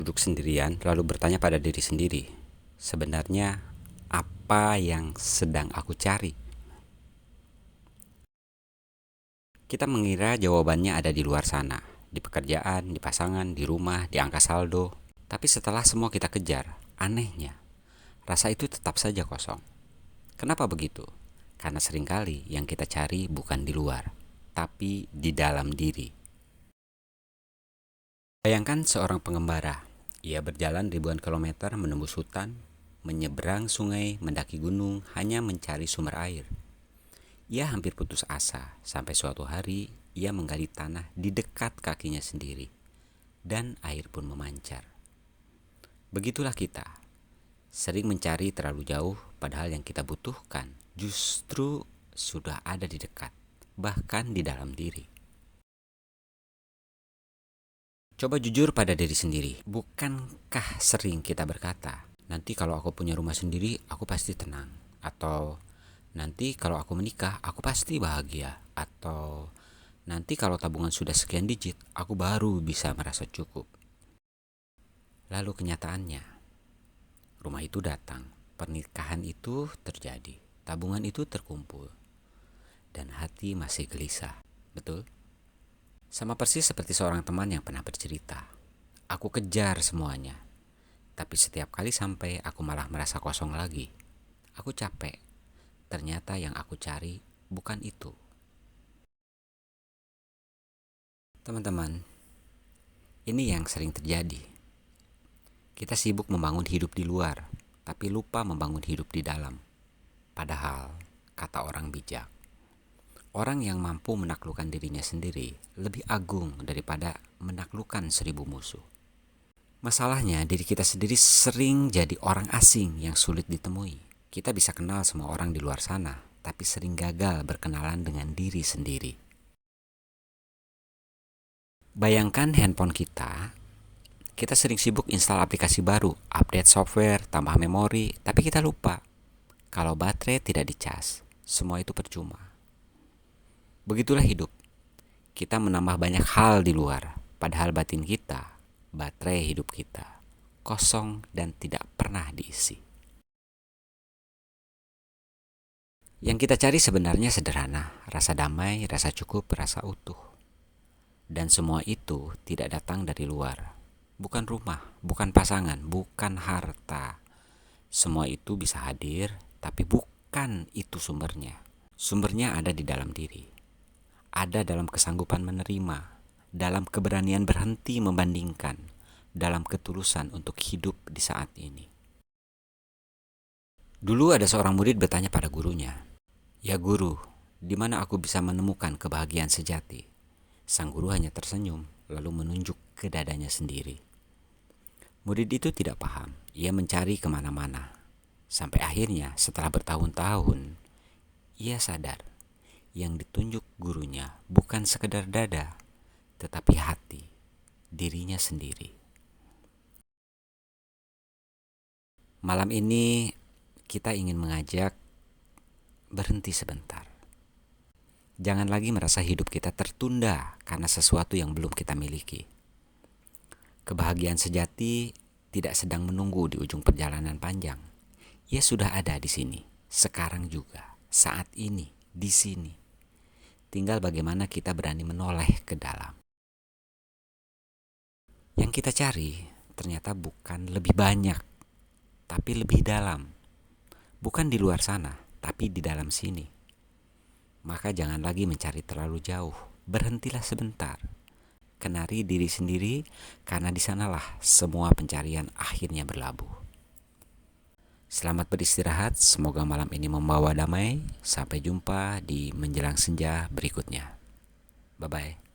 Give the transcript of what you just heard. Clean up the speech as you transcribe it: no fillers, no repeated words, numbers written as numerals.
Duduk sendirian, lalu bertanya pada diri sendiri, sebenarnya apa yang sedang aku cari? Kita mengira jawabannya ada di luar sana, di pekerjaan, di pasangan, di rumah, di angka saldo. Tapi setelah semua kita kejar, anehnya, rasa itu tetap saja kosong. Kenapa begitu? Karena seringkali yang kita cari bukan di luar, tapi di dalam diri. Bayangkan seorang pengembara. Ia berjalan ribuan kilometer menembus hutan, menyeberang sungai, mendaki gunung, hanya mencari sumber air. Ia hampir putus asa sampai suatu hari ia menggali tanah di dekat kakinya sendiri, dan air pun memancar. Begitulah kita, sering mencari terlalu jauh, padahal yang kita butuhkan justru sudah ada di dekat, bahkan di dalam diri. Coba jujur pada diri sendiri, bukankah sering kita berkata, nanti kalau aku punya rumah sendiri, aku pasti tenang. Atau nanti kalau aku menikah, aku pasti bahagia. Atau nanti kalau tabungan sudah sekian digit, aku baru bisa merasa cukup. Lalu kenyataannya, rumah itu datang, pernikahan itu terjadi, tabungan itu terkumpul, dan hati masih gelisah. Betul? Sama persis seperti seorang teman yang pernah bercerita. Aku kejar semuanya, tapi setiap kali sampai aku malah merasa kosong lagi. Aku capek. Ternyata yang aku cari bukan itu. Teman-teman, ini yang sering terjadi. Kita sibuk membangun hidup di luar, tapi lupa membangun hidup di dalam. Padahal, kata orang bijak, orang yang mampu menaklukkan dirinya sendiri lebih agung daripada menaklukkan 1000 musuh. Masalahnya, diri kita sendiri sering jadi orang asing yang sulit ditemui. Kita bisa kenal semua orang di luar sana, tapi sering gagal berkenalan dengan diri sendiri. Bayangkan handphone kita sering sibuk install aplikasi baru, update software, tambah memori, tapi kita lupa. Kalau baterai tidak dicas, semua itu percuma. Begitulah hidup. Kita menambah banyak hal di luar, padahal batin kita, baterai hidup kita, kosong dan tidak pernah diisi. Yang kita cari sebenarnya sederhana, rasa damai, rasa cukup, rasa utuh. Dan semua itu tidak datang dari luar. Bukan rumah, bukan pasangan, bukan harta. Semua itu bisa hadir, tapi bukan itu sumbernya. Sumbernya ada di dalam diri. Ada dalam kesanggupan menerima, dalam keberanian berhenti membandingkan, dalam ketulusan untuk hidup di saat ini. Dulu ada seorang murid bertanya pada gurunya, "Ya guru, di mana aku bisa menemukan kebahagiaan sejati?" Sang guru hanya tersenyum, lalu menunjuk ke dadanya sendiri. Murid itu tidak paham, ia mencari kemana-mana. Sampai akhirnya setelah bertahun-tahun, ia sadar yang ditunjuk gurunya bukan sekedar dada, tetapi hati, dirinya sendiri. Malam ini kita ingin mengajak berhenti sebentar. Jangan lagi merasa hidup kita tertunda karena sesuatu yang belum kita miliki. Kebahagiaan sejati tidak sedang menunggu di ujung perjalanan panjang. Ia sudah ada di sini, sekarang juga, saat ini, di sini. Tinggal bagaimana kita berani menoleh ke dalam. Yang kita cari ternyata bukan lebih banyak, tapi lebih dalam. Bukan di luar sana, tapi di dalam sini. Maka jangan lagi mencari terlalu jauh. Berhentilah sebentar. Kenali diri sendiri, karena di sanalah semua pencarian akhirnya berlabuh. Selamat beristirahat, semoga malam ini membawa damai. Sampai jumpa di menjelang senja berikutnya. Bye-bye.